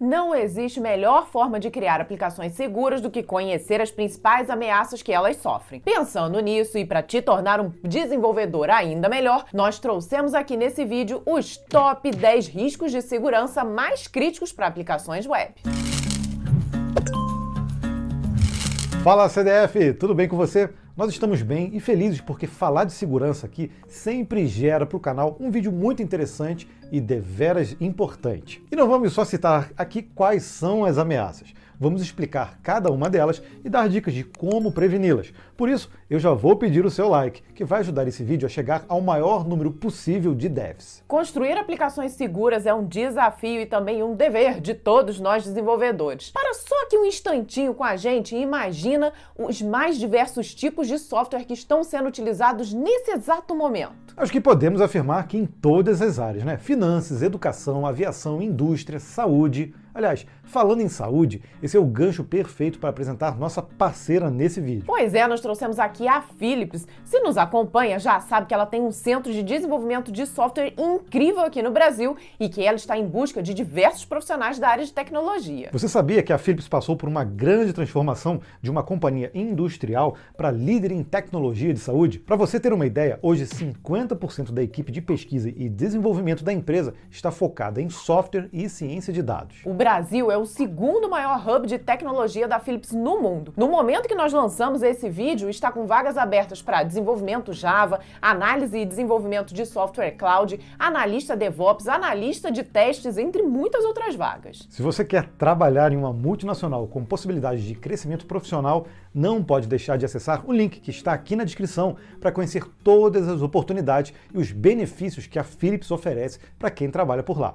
Não existe melhor forma de criar aplicações seguras do que conhecer as principais ameaças que elas sofrem. Pensando nisso e para te tornar um desenvolvedor ainda melhor, nós trouxemos aqui nesse vídeo os top 10 riscos de segurança mais críticos para aplicações web. Fala CDF, tudo bem com você? Nós estamos bem e felizes porque falar de segurança aqui sempre gera para o canal um vídeo muito interessante e deveras importante. E não vamos só citar aqui quais são as ameaças, vamos explicar cada uma delas e dar dicas de como preveni-las. Por isso, eu já vou pedir o seu like, que vai ajudar esse vídeo a chegar ao maior número possível de devs. Construir aplicações seguras é um desafio e também um dever de todos nós desenvolvedores. Para só aqui um instantinho com a gente e imagina os mais diversos tipos de software que estão sendo utilizados nesse exato momento. Acho que podemos afirmar que em todas as áreas, né? Finanças, educação, aviação, indústria, saúde. Aliás, falando em saúde, esse é o gancho perfeito para apresentar nossa parceira nesse vídeo. Pois é, nós trouxemos aqui a Philips. Se nos acompanha, já sabe que ela tem um centro de desenvolvimento de software incrível aqui no Brasil e que ela está em busca de diversos profissionais da área de tecnologia. Você sabia que a Philips passou por uma grande transformação de uma companhia industrial para líder em tecnologia de saúde? Para você ter uma ideia, hoje 50% da equipe de pesquisa e desenvolvimento da empresa está focada em software e ciência de dados. O Brasil é o segundo maior hub de tecnologia da Philips no mundo. No momento que nós lançamos esse vídeo, está com vagas abertas para desenvolvimento Java, análise e desenvolvimento de software cloud, analista DevOps, analista de testes, entre muitas outras vagas. Se você quer trabalhar em uma multinacional com possibilidades de crescimento profissional, não pode deixar de acessar o link que está aqui na descrição para conhecer todas as oportunidades e os benefícios que a Philips oferece para quem trabalha por lá.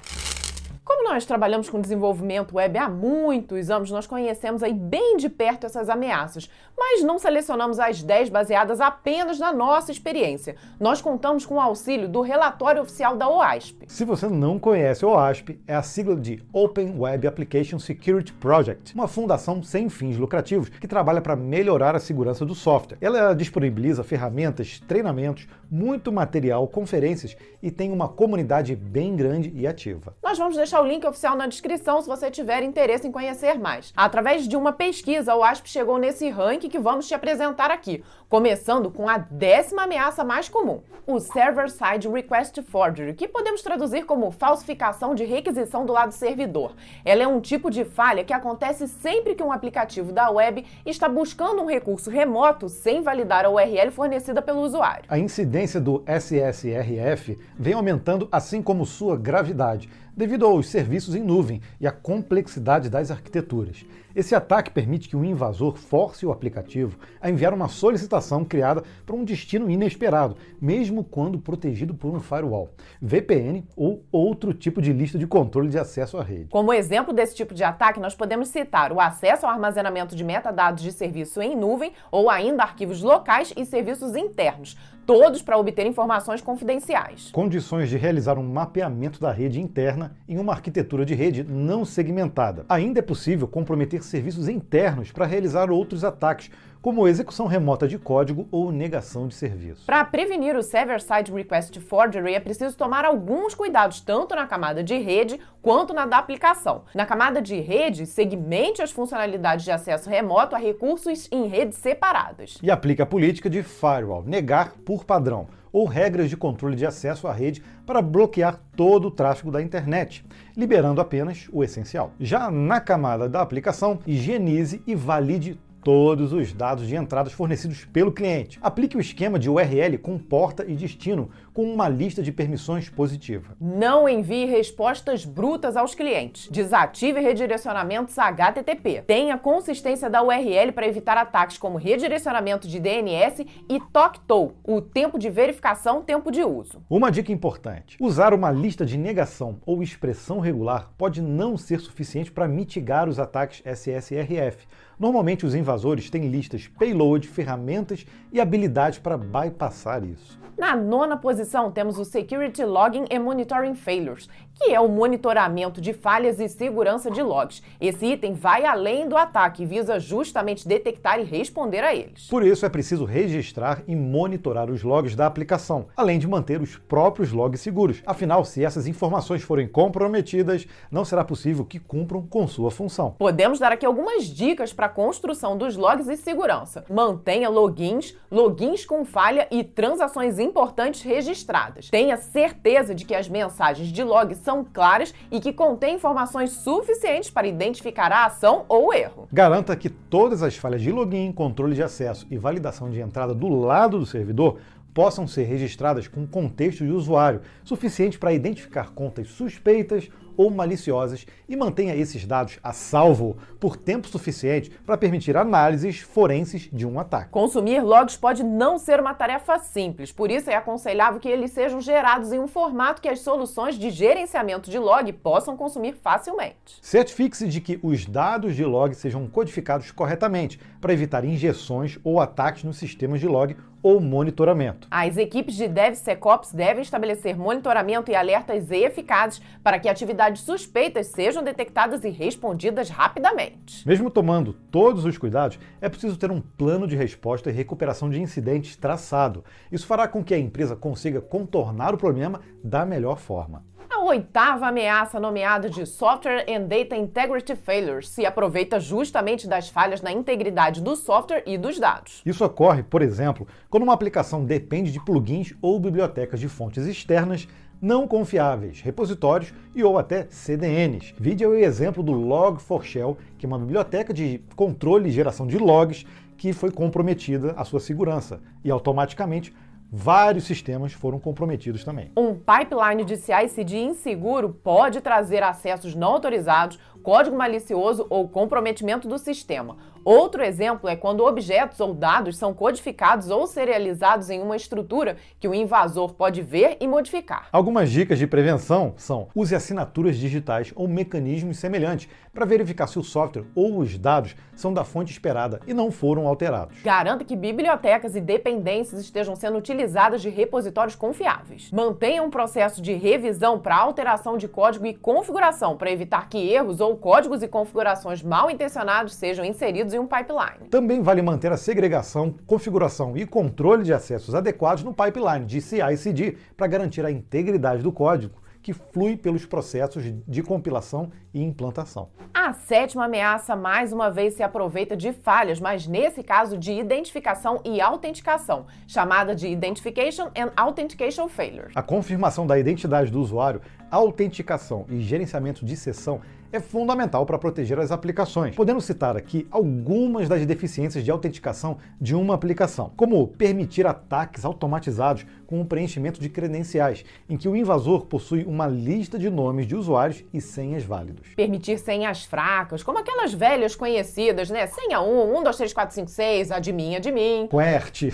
Como nós trabalhamos com desenvolvimento web há muitos anos, nós conhecemos aí bem de perto essas ameaças, mas não selecionamos as 10 baseadas apenas na nossa experiência. Nós contamos com o auxílio do relatório oficial da OASP. Se você não conhece, a OASP é a sigla de Open Web Application Security Project, uma fundação sem fins lucrativos que trabalha para melhorar a segurança do software. Ela disponibiliza ferramentas, treinamentos, muito material, conferências e tem uma comunidade bem grande e ativa. Nós vamos deixar o link oficial na descrição se você tiver interesse em conhecer mais. Através de uma pesquisa, a OASP chegou nesse ranking que vamos te apresentar aqui, começando com a 10ª ameaça mais comum, o Server-Side Request Forgery, que podemos traduzir como falsificação de requisição do lado servidor. Ela é um tipo de falha que acontece sempre que um aplicativo da web está buscando um recurso remoto sem validar a URL fornecida pelo usuário. A incidência do SSRF vem aumentando assim como sua gravidade, devido aos serviços em nuvem e à complexidade das arquiteturas. Esse ataque permite que o invasor force o aplicativo a enviar uma solicitação criada para um destino inesperado, mesmo quando protegido por um firewall, VPN ou outro tipo de lista de controle de acesso à rede. Como exemplo desse tipo de ataque, nós podemos citar o acesso ao armazenamento de metadados de serviço em nuvem ou ainda arquivos locais e serviços internos, todos para obter informações confidenciais. Condições de realizar um mapeamento da rede interna em uma arquitetura de rede não segmentada. Ainda é possível comprometer serviços internos para realizar outros ataques, como execução remota de código ou negação de serviço. Para prevenir o Server-Side Request Forgery, é preciso tomar alguns cuidados, tanto na camada de rede quanto na da aplicação. Na camada de rede, segmente as funcionalidades de acesso remoto a recursos em redes separadas. E aplique a política de firewall, negar por padrão, ou regras de controle de acesso à rede para bloquear todo o tráfego da internet, liberando apenas o essencial. Já na camada da aplicação, higienize e valide todos os dados de entradas fornecidos pelo cliente. Aplique o esquema de URL com porta e destino com uma lista de permissões positiva. Não envie respostas brutas aos clientes. Desative redirecionamentos HTTP. Tenha consistência da URL para evitar ataques como redirecionamento de DNS e TOC-TOW, o tempo de verificação, tempo de uso. Uma dica importante: usar uma lista de negação ou expressão regular pode não ser suficiente para mitigar os ataques SSRF. Normalmente os invasores têm listas payload, ferramentas e habilidades para bypassar isso. Na 9ª posição temos o Security Logging and Monitoring Failures, que é o monitoramento de falhas e segurança de logs. Esse item vai além do ataque e visa justamente detectar e responder a eles. Por isso é preciso registrar e monitorar os logs da aplicação, além de manter os próprios logs seguros. Afinal, se essas informações forem comprometidas, não será possível que cumpram com sua função. Podemos dar aqui algumas dicas para a construção dos logs e segurança. Mantenha logins com falha e transações importantes registradas. Tenha certeza de que as mensagens de log são claras e que contêm informações suficientes para identificar a ação ou o erro. Garanta que todas as falhas de login, controle de acesso e validação de entrada do lado do servidor possam ser registradas com contexto de usuário suficiente para identificar contas suspeitas ou maliciosas e mantenha esses dados a salvo por tempo suficiente para permitir análises forenses de um ataque. Consumir logs pode não ser uma tarefa simples, por isso é aconselhável que eles sejam gerados em um formato que as soluções de gerenciamento de log possam consumir facilmente. Certifique-se de que os dados de log sejam codificados corretamente para evitar injeções ou ataques nos sistemas de log ou monitoramento. As equipes de DevSecOps devem estabelecer monitoramento e alertas eficazes para que atividades suspeitas sejam detectadas e respondidas rapidamente. Mesmo tomando todos os cuidados, é preciso ter um plano de resposta e recuperação de incidentes traçado. Isso fará com que a empresa consiga contornar o problema da melhor forma. A oitava ameaça, nomeada de Software and Data Integrity Failures, se aproveita justamente das falhas na integridade do software e dos dados. Isso ocorre, por exemplo, quando uma aplicação depende de plugins ou bibliotecas de fontes externas não confiáveis, repositórios e ou até CDNs. Vide o exemplo do Log4Shell, que é uma biblioteca de controle e geração de logs que foi comprometida a sua segurança e automaticamente vários sistemas foram comprometidos também. Um pipeline de CI/CD inseguro pode trazer acessos não autorizados, código malicioso ou comprometimento do sistema. Outro exemplo é quando objetos ou dados são codificados ou serializados em uma estrutura que o invasor pode ver e modificar. Algumas dicas de prevenção são: use assinaturas digitais ou mecanismos semelhantes para verificar se o software ou os dados são da fonte esperada e não foram alterados. Garanta que bibliotecas e dependências estejam sendo utilizadas de repositórios confiáveis. Mantenha um processo de revisão para alteração de código e configuração para evitar que erros ou códigos e configurações mal intencionados sejam inseridos em um pipeline. Também vale manter a segregação, configuração e controle de acessos adequados no pipeline de CI/CD para garantir a integridade do código que flui pelos processos de compilação e implantação. A sétima ameaça, mais uma vez, se aproveita de falhas, mas nesse caso de identificação e autenticação, chamada de Identification and Authentication Failure. A confirmação da identidade do usuário, autenticação e gerenciamento de sessão é fundamental para proteger as aplicações. Podemos citar aqui algumas das deficiências de autenticação de uma aplicação, como permitir ataques automatizados com o preenchimento de credenciais, em que o invasor possui uma lista de nomes de usuários e senhas válidos. Permitir senhas fracas, como aquelas velhas conhecidas, né? Senha 1, 1, 2, 3, 4, 5, 6, admin. QWERTY.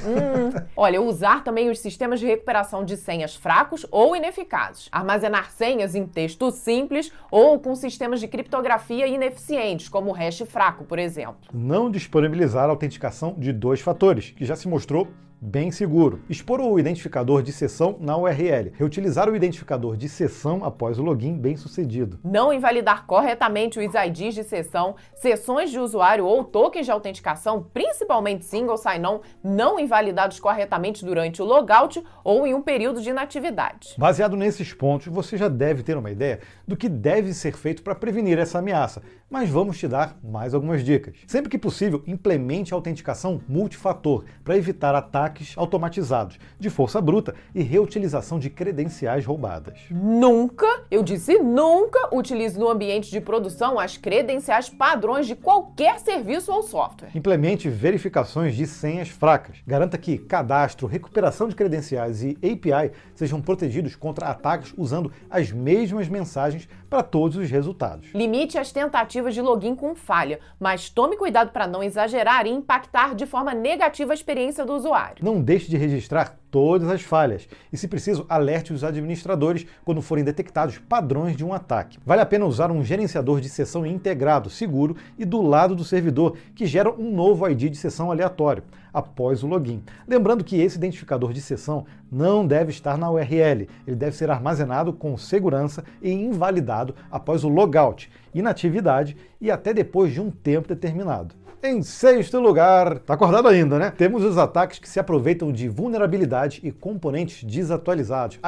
Olha, usar também os sistemas de recuperação de senhas fracos ou ineficazes. Armazenar senhas em texto simples ou com sistemas de criptografia ineficientes, como o hash fraco, por exemplo. Não disponibilizar a autenticação de 2 fatores, que já se mostrou bem seguro. Expor o identificador de sessão na URL. Reutilizar o identificador de sessão após o login bem-sucedido. Não invalidar corretamente os IDs de sessão, sessões de usuário ou tokens de autenticação, principalmente single sign-on, não invalidados corretamente durante o logout ou em um período de inatividade. Baseado nesses pontos, você já deve ter uma ideia do que deve ser feito para prevenir essa ameaça, mas vamos te dar mais algumas dicas. Sempre que possível, implemente a autenticação multifator para evitar ataques automatizados de força bruta e reutilização de credenciais roubadas. Nunca, eu disse nunca, utilize no ambiente de produção as credenciais padrões de qualquer serviço ou software. Implemente verificações de senhas fracas. Garanta que cadastro, recuperação de credenciais e API sejam protegidos contra ataques usando as mesmas mensagens para todos os resultados. Limite as tentativas de login com falha, mas tome cuidado para não exagerar e impactar de forma negativa a experiência do usuário. aleatório. Não deixe de registrar todas as falhas e, se preciso, alerte os administradores quando forem detectados padrões de um ataque. Vale a pena usar um gerenciador de sessão integrado, seguro e do lado do servidor, que gera um novo ID de sessão aleatório após o login. Lembrando que esse identificador de sessão não deve estar na URL, ele deve ser armazenado com segurança e invalidado após o logout, inatividade e até depois de um tempo determinado. Em sexto lugar, tá acordado ainda, né? Temos os ataques que se aproveitam de vulnerabilidade e componentes desatualizados.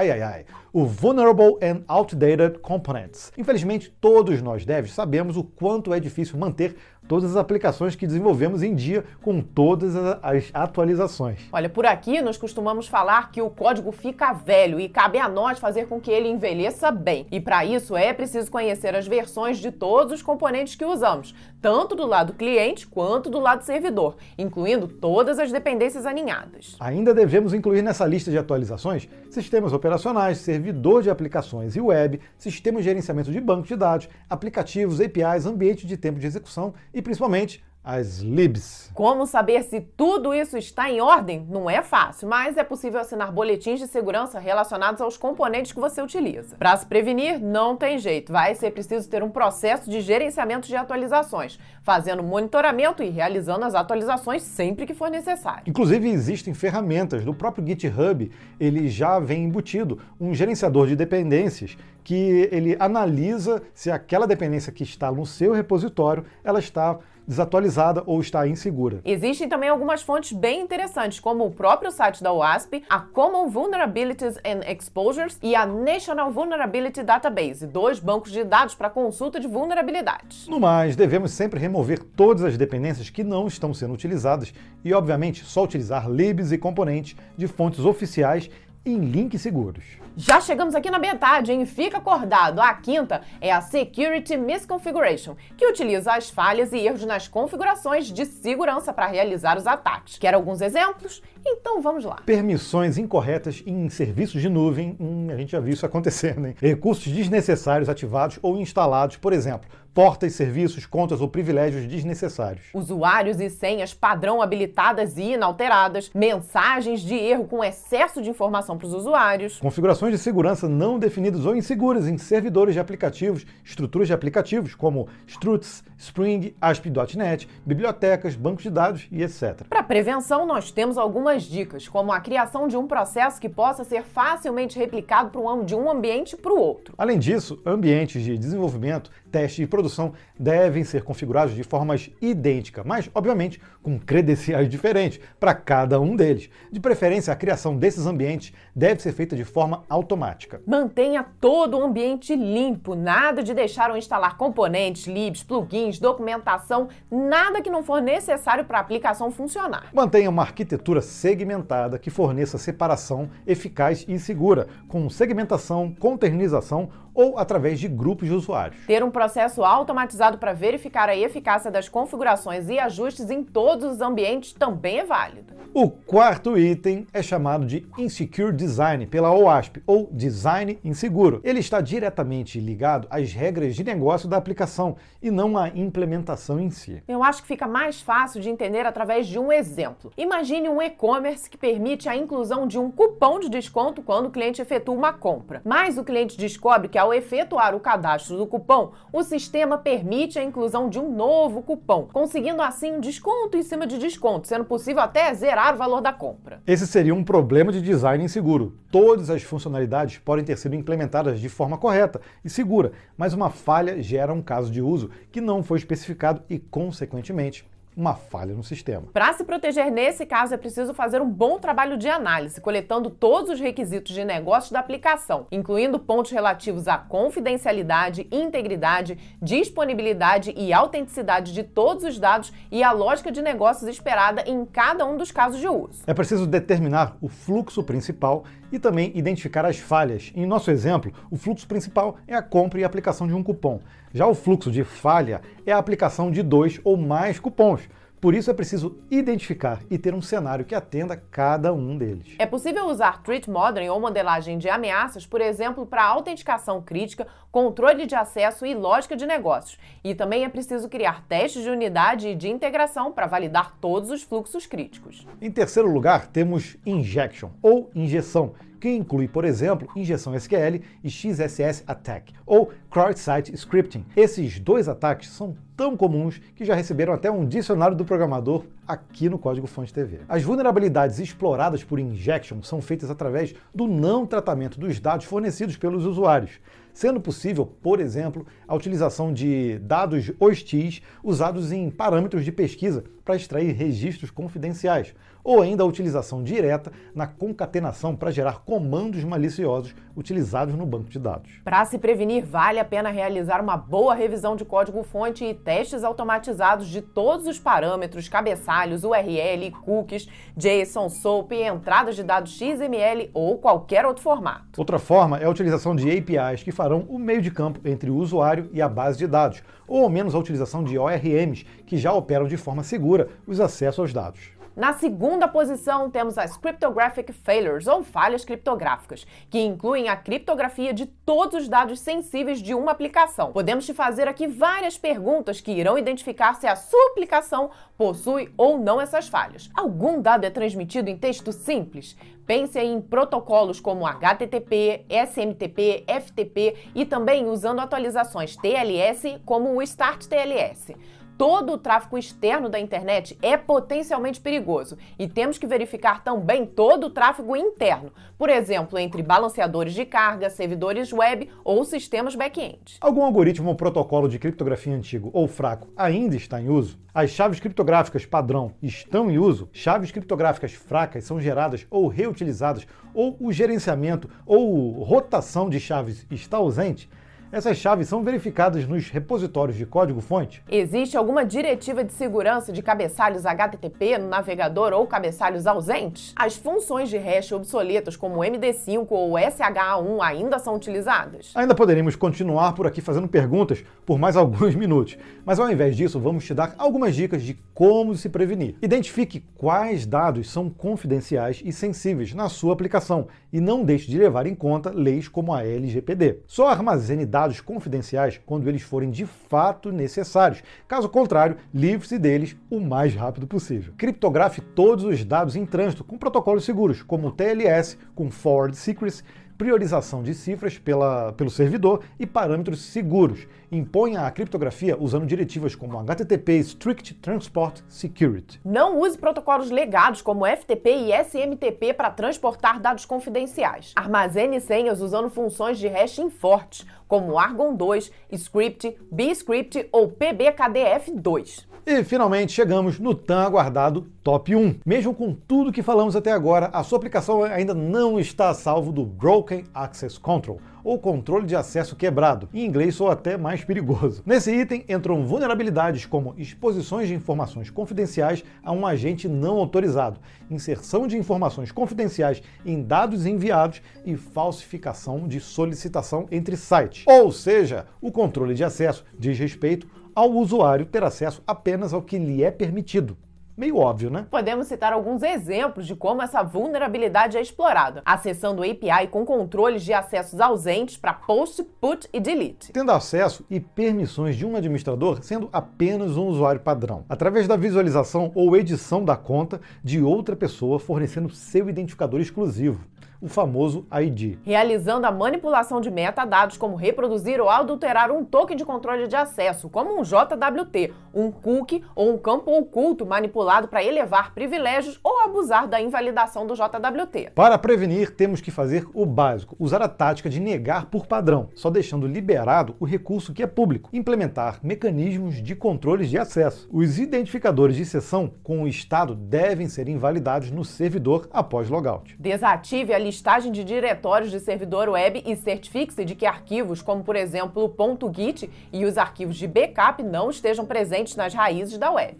O Vulnerable and Outdated Components. Infelizmente, todos nós devs sabemos o quanto é difícil manter todas as aplicações que desenvolvemos em dia com todas as atualizações. Olha, por aqui nós costumamos falar que o código fica velho e cabe a nós fazer com que ele envelheça bem. E para isso é preciso conhecer as versões de todos os componentes que usamos, tanto do lado cliente quanto do lado servidor, incluindo todas as dependências aninhadas. Ainda devemos incluir nessa lista de atualizações sistemas operacionais, servidor de aplicações e web, sistema de gerenciamento de banco de dados, aplicativos, APIs, ambiente de tempo de execução e principalmente as libs. Como saber se tudo isso está em ordem? Não é fácil, mas é possível assinar boletins de segurança relacionados aos componentes que você utiliza. Para se prevenir, não tem jeito. Vai ser preciso ter um processo de gerenciamento de atualizações, fazendo monitoramento e realizando as atualizações sempre que for necessário. Inclusive, existem ferramentas do próprio GitHub, ele já vem embutido um gerenciador de dependências que ele analisa se aquela dependência que está no seu repositório, ela está desatualizada ou está insegura. Existem também algumas fontes bem interessantes, como o próprio site da OWASP, a Common Vulnerabilities and Exposures e a National Vulnerability Database, 2 bancos de dados para consulta de vulnerabilidades. No mais, devemos sempre remover todas as dependências que não estão sendo utilizadas e, obviamente, só utilizar libs e componentes de fontes oficiais em links seguros. Já chegamos aqui na metade, hein? Fica acordado. A quinta é a Security Misconfiguration, que utiliza as falhas e erros nas configurações de segurança para realizar os ataques. Quer alguns exemplos? Então vamos lá. Permissões incorretas em serviços de nuvem, a gente já viu isso acontecendo, hein? Recursos desnecessários ativados ou instalados, por exemplo, portas, serviços, contas ou privilégios desnecessários. Usuários e senhas padrão habilitadas e inalteradas, mensagens de erro com excesso de informação para os usuários, configurações de segurança não definidas ou inseguras em servidores de aplicativos, estruturas de aplicativos como struts, Spring, ASP.NET, bibliotecas, bancos de dados e etc. Para prevenção, nós temos algumas dicas, como a criação de um processo que possa ser facilmente replicado de um ambiente para o outro. Além disso, ambientes de desenvolvimento, teste e produção devem ser configurados de formas idênticas, mas, obviamente, com credenciais diferentes para cada um deles. De preferência, a criação desses ambientes deve ser feita de forma automática. Mantenha todo o ambiente limpo, nada de deixar ou instalar componentes, libs, plugins, documentação, nada que não for necessário para a aplicação funcionar. Mantenha uma arquitetura segmentada que forneça separação eficaz e segura, com segmentação, containerização ou através de grupos de usuários. Ter um processo automatizado para verificar a eficácia das configurações e ajustes em todos os ambientes também é válido. O quarto item é chamado de Insecure Design pela OWASP, ou Design Inseguro. Ele está diretamente ligado às regras de negócio da aplicação e não à implementação em si. Eu acho que fica mais fácil de entender através de um exemplo. Imagine um e-commerce que permite a inclusão de um cupom de desconto quando o cliente efetua uma compra. Mas o cliente descobre que ao efetuar o cadastro do cupom, o sistema permite a inclusão de um novo cupom, conseguindo assim um desconto em cima de desconto, sendo possível até zerar o valor da compra. Esse seria um problema de design inseguro. Todas as funcionalidades podem ter sido implementadas de forma correta e segura, mas uma falha gera um caso de uso que não foi especificado e, consequentemente, uma falha no sistema. Para se proteger nesse caso, é preciso fazer um bom trabalho de análise, coletando todos os requisitos de negócio da aplicação, incluindo pontos relativos à confidencialidade, integridade, disponibilidade e autenticidade de todos os dados e a lógica de negócios esperada em cada um dos casos de uso. É preciso determinar o fluxo principal e também identificar as falhas. Em nosso exemplo, o fluxo principal é a compra e aplicação de um cupom. Já o fluxo de falha é a aplicação de 2 ou mais cupons. Por isso é preciso identificar e ter um cenário que atenda cada um deles. É possível usar Threat Modeling ou modelagem de ameaças, por exemplo, para autenticação crítica, controle de acesso e lógica de negócios. E também é preciso criar testes de unidade e de integração para validar todos os fluxos críticos. Em terceiro lugar, temos Injection, ou injeção, que inclui, por exemplo, injeção SQL e XSS Attack, ou Cross-Site Scripting. Esses dois ataques são tão comuns que já receberam até um dicionário do programador aqui no Código Fonte TV. As vulnerabilidades exploradas por Injection são feitas através do não tratamento dos dados fornecidos pelos usuários, sendo possível, por exemplo, a utilização de dados hostis usados em parâmetros de pesquisa para extrair registros confidenciais, ou ainda a utilização direta na concatenação para gerar comandos maliciosos utilizados no banco de dados. Para se prevenir, vale a pena realizar uma boa revisão de código-fonte e testes automatizados de todos os parâmetros, cabeçalhos, URL, cookies, JSON, SOAP e entradas de dados XML ou qualquer outro formato. Outra forma é a utilização de APIs que farão o meio de campo entre o usuário e a base de dados, ou ao menos a utilização de ORMs que já operam de forma segura os acessos aos dados. Na segunda posição, temos as Cryptographic Failures, ou falhas criptográficas, que incluem a criptografia de todos os dados sensíveis de uma aplicação. Podemos te fazer aqui várias perguntas que irão identificar se a sua aplicação possui ou não essas falhas. Algum dado é transmitido em texto simples? Pense em protocolos como HTTP, SMTP, FTP e também usando atualizações TLS como o Start TLS. Todo o tráfego externo da internet é potencialmente perigoso e temos que verificar também todo o tráfego interno, por exemplo, entre balanceadores de carga, servidores web ou sistemas back-end. Algum algoritmo ou protocolo de criptografia antigo ou fraco ainda está em uso? As chaves criptográficas padrão estão em uso? Chaves criptográficas fracas são geradas ou reutilizadas? Ou o gerenciamento ou rotação de chaves está ausente? Essas chaves são verificadas nos repositórios de código-fonte? Existe alguma diretiva de segurança de cabeçalhos HTTP no navegador ou cabeçalhos ausentes? As funções de hash obsoletas como MD5 ou SHA-1 ainda são utilizadas? Ainda poderíamos continuar por aqui fazendo perguntas por mais alguns minutos, mas ao invés disso vamos te dar algumas dicas de como se prevenir. Identifique quais dados são confidenciais e sensíveis na sua aplicação e não deixe de levar em conta leis como a LGPD. Só armazene dados confidenciais quando eles forem de fato necessários. Caso contrário, livre-se deles o mais rápido possível. Criptografe todos os dados em trânsito com protocolos seguros, como o TLS, com Forward Secrets, priorização de cifras pelo servidor e parâmetros seguros. Imponha a criptografia usando diretivas como HTTP Strict Transport Security. Não use protocolos legados como FTP e SMTP para transportar dados confidenciais. Armazene senhas usando funções de hashing fortes, como Argon2, Script, Bscript ou PBKDF2. E finalmente chegamos no tão aguardado Top 1. Mesmo com tudo que falamos até agora, a sua aplicação ainda não está a salvo do Broken Access Control, ou controle de acesso quebrado. Em inglês soa até mais perigoso. Nesse item entram vulnerabilidades como exposições de informações confidenciais a um agente não autorizado, inserção de informações confidenciais em dados enviados e falsificação de solicitação entre sites. Ou seja, o controle de acesso diz respeito ao usuário ter acesso apenas ao que lhe é permitido. Meio óbvio, né? Podemos citar alguns exemplos de como essa vulnerabilidade é explorada, acessando API com controles de acessos ausentes para post, put e delete. Tendo acesso e permissões de um administrador sendo apenas um usuário padrão, através da visualização ou edição da conta de outra pessoa fornecendo seu identificador exclusivo, o famoso ID. Realizando a manipulação de metadados, como reproduzir ou adulterar um token de controle de acesso, como um JWT, um cookie ou um campo oculto manipulado para elevar privilégios ou abusar da invalidação do JWT. Para prevenir, temos que fazer o básico, usar a tática de negar por padrão, só deixando liberado o recurso que é público, implementar mecanismos de controles de acesso. Os identificadores de sessão com o estado devem ser invalidados no servidor após logout. Desative a listagem de diretórios de servidor web e certifique-se de que arquivos como, por exemplo, o .git e os arquivos de backup não estejam presentes nas raízes da web.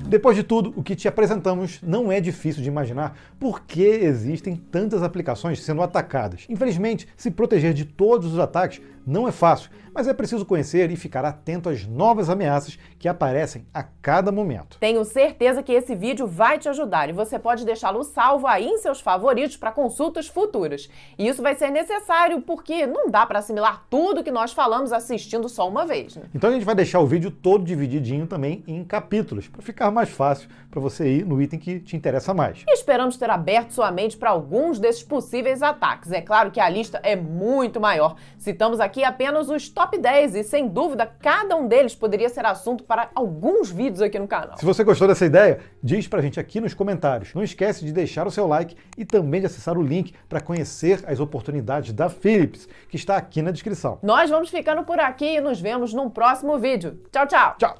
Depois de tudo, o que te apresentamos não é difícil de imaginar por que existem tantas aplicações sendo atacadas. Infelizmente, se proteger de todos os ataques Não é fácil, mas é preciso conhecer e ficar atento às novas ameaças que aparecem a cada momento. Tenho certeza que esse vídeo vai te ajudar e você pode deixá-lo salvo aí em seus favoritos para consultas futuras. E isso vai ser necessário porque não dá para assimilar tudo que nós falamos assistindo só uma vez, né? Então a gente vai deixar o vídeo todo divididinho também em capítulos, para ficar mais fácil para você ir no item que te interessa mais. E esperamos ter aberto sua mente para alguns desses possíveis ataques. É claro que a lista é muito maior. Citamos aqui apenas os top 10 e, sem dúvida, cada um deles poderia ser assunto para alguns vídeos aqui no canal. Se você gostou dessa ideia, diz pra gente aqui nos comentários. Não esquece de deixar o seu like e também de acessar o link para conhecer as oportunidades da Philips, que está aqui na descrição. Nós vamos ficando por aqui e nos vemos num próximo vídeo. Tchau, tchau! Tchau!